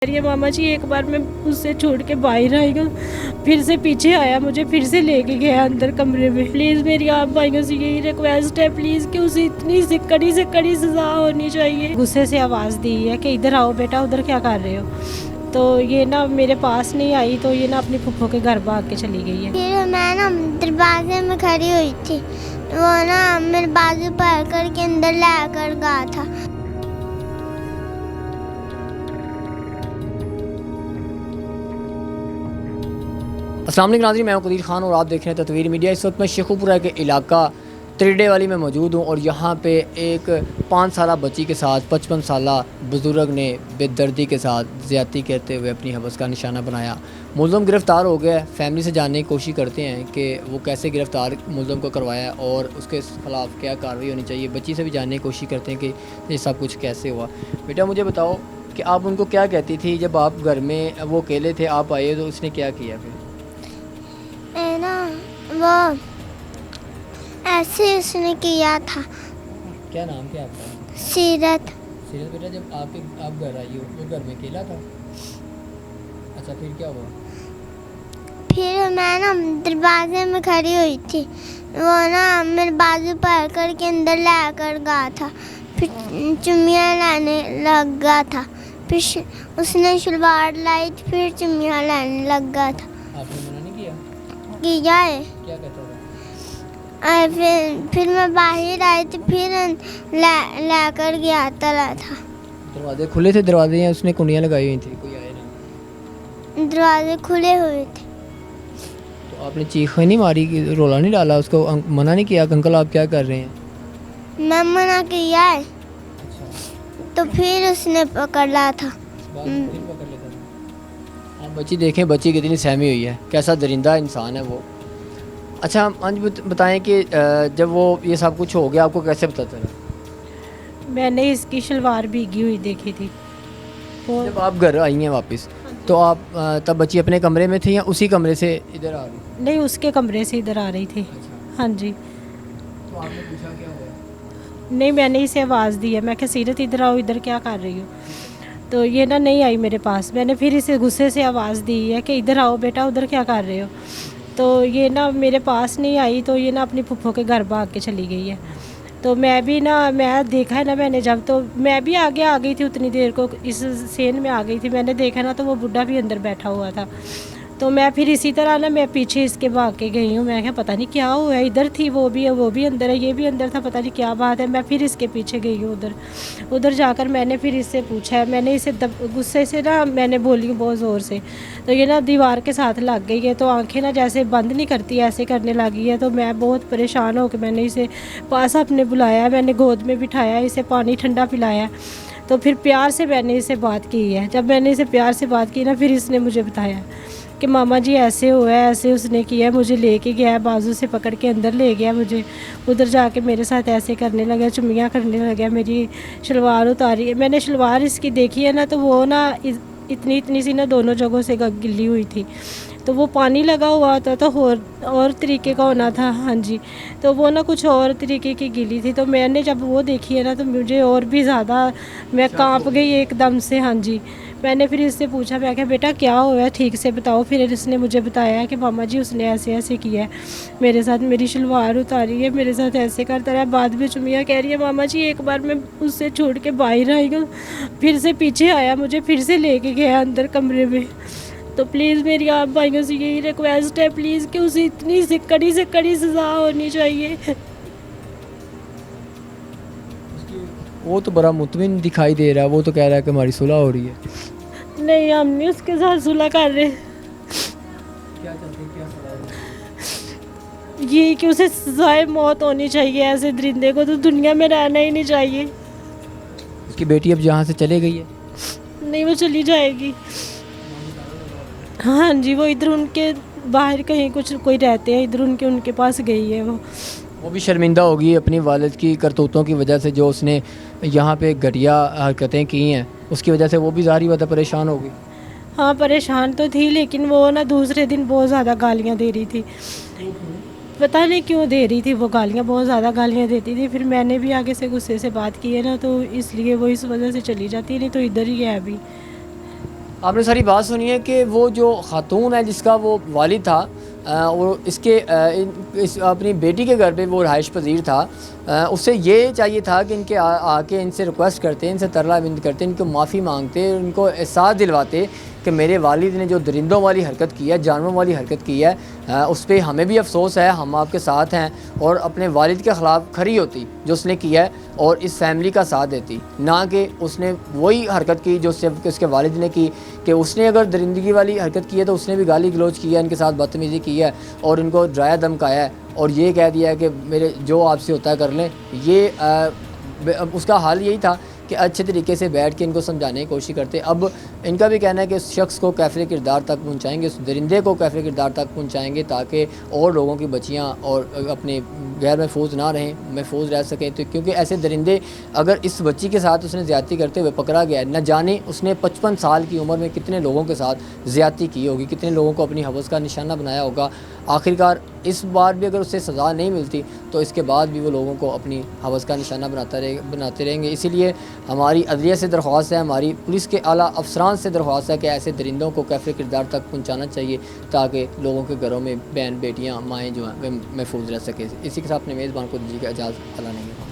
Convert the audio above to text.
ये मामा जी एक बार मैं उससे छोड़ के बाहर आई हूँ, फिर से पीछे आया, मुझे फिर से लेके गया अंदर कमरे में। प्लीज़ मेरी आप भाइयों से यही रिक्वेस्ट है प्लीज़ कि उसे इतनी से कड़ी सज़ा होनी चाहिए। गुस्से से आवाज़ दी है कि इधर आओ बेटा, उधर क्या कर रहे हो। तो ये ना मेरे पास नहीं आई, तो ये ना अपनी फुफ्फो के घर भाग के चली गई है। फिर मैं ना दरवाजे में खड़ी हुई थी, वो ना मेरे बाजू पर करके अंदर लाकर गया था। अस्सलाम वालेकुम नाज़रीन, मैं हूं कदीर खान और आप देख रहे हैं तस्वीर मीडिया। इस वक्त मैं शेखुपुरा के इलाका त्रिडे वाली में मौजूद हूं और यहाँ पे एक 5 साला बच्ची के साथ 55 साला बुज़ुर्ग ने बेदर्दी के साथ ज़्यादती कहते हुए अपनी हवस का निशाना बनाया। मुलज़म गिरफ़्तार हो गया। फैमिली से जानने की कोशिश करते हैं कि वो कैसे गिरफ़्तार मुलज़म को करवाया और उसके ख़िलाफ़ क्या कार्रवाई होनी चाहिए। बच्ची से भी जानने की कोशिश करते हैं कि ये सब कुछ कैसे हुआ। बेटा मुझे बताओ कि आप उनको क्या कहती थी जब आप घर में वो अकेले थे, आप आए तो उसने क्या किया फिर? मैं ना वो ऐसे उसने किया था। क्या नाम क्या आपका? सीरत। सीरत बेटा, जब आप घर आई हो वो घर में अकेला था? अच्छा, फिर क्या हुआ? फिर मैं ना दरवाजे में खड़ी हुई थी, वो ना मेरे बाजू पर करके अंदर लाकर गया था। फिर चुम्मियाँ लाने लग गया था। फिर उसने शलवार लाई, फिर चुम्मियाँ लाने लग गया था। आपने मना नहीं किया? किया है। क्या कहता था? फिर मैं बाहर आई तो फिर लाकर गया तला था। दरवाजे खुले थे दरवाजे, या उसने कुंडियाँ लगाई हुई थी, कोई आया ना? दरवाजे खुले हुए थे। तो आपने चीख नहीं मारी, रोला नहीं डाला, उसको मना नहीं किया कि अंकल आप क्या कर रहे हैं? मैं मना किया है अच्छा, तो फिर उसने पकड़ लिया था। बाद में फिर पकड़ लेता था। आप बच्ची देखें, बच्ची कितनी सहमी हुई है, कैसा दरिंदा इंसान है वो। अच्छा, आज बताएं कि जब वो ये सब कुछ हो गया आपको कैसे पता चला? मैंने इसकी शलवार भीगी हुई देखी थी। वो जब आप घर आई हैं वापस तो आप तब बच्ची अपने कमरे में थी या उसी कमरे से इधर आ गई? नहीं, उसके कमरे से इधर आ रही थी। अच्छा, हाँ जी। तो आपने पूछा क्या हुआ? नहीं, मैंने इसे आवाज़ दी है, मैं क्या सीरत इधर आओ, इधर क्या कर रही हो। तो ये ना नहीं आई मेरे पास। मैंने फिर इसे गुस्से से आवाज़ दी है कि इधर आओ बेटा, उधर क्या कर रहे हो। तो ये ना मेरे पास नहीं आई, तो ये ना अपनी फुफ्फो के घर भाग के चली गई है। तो मैं भी ना, मैं देखा है ना मैंने, जब तो मैं भी आगे आ गई थी उतनी देर को, इस सेन में आ गई थी। मैंने देखा ना तो वो बुढ़ा भी अंदर बैठा हुआ था। तो मैं फिर इसी तरह ना मैं पीछे इसके भाग के गई हूँ। मैं क्या पता नहीं क्या हुआ है, इधर थी वो भी है, वो भी अंदर है, ये भी अंदर था, पता नहीं क्या बात है। मैं फिर इसके पीछे गई हूँ उधर जाकर मैंने फिर इससे पूछा है। मैंने इसे गुस्से से ना मैंने बोली हूँ बहुत ज़ोर से। तो ये ना दीवार के साथ लग गई है, तो आंखें ना जैसे बंद नहीं करती ऐसे करने लगी है। तो मैं बहुत परेशान होकर मैंने इसे पास अपने बुलाया, मैंने गोद में बिठाया, इसे पानी ठंडा पिलाया। तो फिर प्यार से मैंने इसे बात की है। जब मैंने इसे प्यार से बात की ना, फिर इसने मुझे बताया कि मामा जी ऐसे हुआ है, ऐसे उसने किया है, मुझे लेके गया है, बाजू से पकड़ के अंदर ले गया मुझे। उधर जाके मेरे साथ ऐसे करने लगा, चुम्मियाँ करने लगा, मेरी शलवार उतारी है। मैंने शलवार इसकी देखी है ना, तो वो ना इतनी सी ना दोनों जगहों से गिल्ली हुई थी। तो वो पानी लगा हुआ होता तो और तरीके का होना था। हाँ जी। तो वो ना कुछ और तरीके की गिली थी। तो मैंने जब वो देखी है ना, तो मुझे और भी ज़्यादा मैं कांप गई एकदम से। हाँ जी। मैंने फिर इससे पूछा, मैं क्या बेटा क्या हुआ है, ठीक से बताओ। फिर इसने मुझे बताया कि मामा जी उसने ऐसे ऐसे किया है मेरे साथ, मेरी शलवार उतारी है, मेरे साथ ऐसे करता रहा। बाद में चुमिया कह रही है मामा जी एक बार मैं उससे छोड़ के बाहर आई हूँ, फिर से पीछे आया, मुझे फिर से लेके गया अंदर कमरे में। तो प्लीज़ मेरी आप भाइयों से यही रिक्वेस्ट है प्लीज़ कि उसे इतनी से कड़ी सज़ा होनी चाहिए। वो तो बड़ा मुतमिन दिखाई दे रहा है, वो तो कह रहा है कि हमारी सुलह हो रही है। नहीं, हम नहीं उसके साथ सुलह कर रहे। क्या चाहते हैं, क्या सलाह? ये कि उसे सज़ाए मौत होनी चाहिए, ऐसे दरिंदे को तो दुनिया में रहना ही नहीं चाहिए। उसकी बेटी अब जहाँ से चले गई है? नहीं, वो चली जाएगी। हाँ जी, वो इधर उनके बाहर कहीं कुछ कोई रहते हैं, इधर उनके पास गई है वो भी शर्मिंदा होगी अपनी वालिद की करतूतों की वजह से, जो उसने यहाँ पे घटिया हरकतें की हैं, उसकी वजह से वो भी ज़ाहिर बात है परेशान होगी। हाँ, परेशान तो थी, लेकिन वो ना दूसरे दिन बहुत ज़्यादा गालियाँ दे रही थी। पता नहीं क्यों दे रही थी वो गालियाँ, बहुत ज़्यादा गालियाँ देती थी। फिर मैंने भी आगे से गुस्से से बात की है ना, तो इसलिए वो इस वजह से चली जाती है, नहीं तो इधर ही है अभी। आपने सारी बात सुनी है कि वो जो खातून है जिसका वो वालिद था वो इसके इस अपनी बेटी के घर पे वो रहाइश पजीर था, उससे ये चाहिए था कि इनके आके इनसे रिक्वेस्ट करते, इनसे तरला बिंद करते, इनको माफ़ी मांगते, इनको एहसास दिलवाते कि मेरे वालिद ने जो दरिंदों वाली हरकत की है, जानवरों वाली हरकत की है, उस पर हमें भी अफसोस है, हम आपके साथ हैं, और अपने वालिद के ख़िलाफ़ खड़ी होती जो उसने किया है और इस फैमिली का साथ देती, ना कि उसने वही हरकत की जो सिर्फ उसके वालिद ने की, कि उसने अगर दरिंदगी वाली हरकत की है तो उसने भी गाली गलौज किया, इनके साथ बदतमीज़ी की है और इनको डराया धमकाया है और ये कह दिया है कि मेरे जो आपसे होता है कर लें। ये उसका हाल यही था कि अच्छे तरीके से बैठ के इनको समझाने की कोशिश करते। अब इनका भी कहना है कि उस शख्स को कैफ़िर किरदार तक पहुंचाएंगे, उस दरिंदे को कैफ़िर किरदार तक पहुंचाएंगे ताकि और लोगों की बच्चियां और अपने गैर महफूज ना रहें, महफूज रह सकें। तो क्योंकि ऐसे दरिंदे अगर इस बच्ची के साथ उसने ज़्यादती करते हुए पकड़ा गया, न जाने उसने 55 साल की उम्र में कितने लोगों के साथ ज़्यादती की होगी, कितने लोगों को अपनी हवस का निशाना बनाया होगा। आखिरकार इस बार भी अगर उससे सज़ा नहीं मिलती तो इसके बाद भी वो लोगों को अपनी हवस का निशाना बनाते रहेंगे। इसीलिए हमारी अदलिया से दरख्वास्त है, हमारी पुलिस के आला अफसरान से दरख्वास्त है कि ऐसे दरिंदों को कैफ़िर किरदार तक पहुँचाना चाहिए ताकि लोगों के घरों में बहन बेटियाँ माएँ जो हैं वे महफूज रह सकें। इसी के साथ अपने मेज़बान को दीजिएगा इजाज़त। अल्लाह ने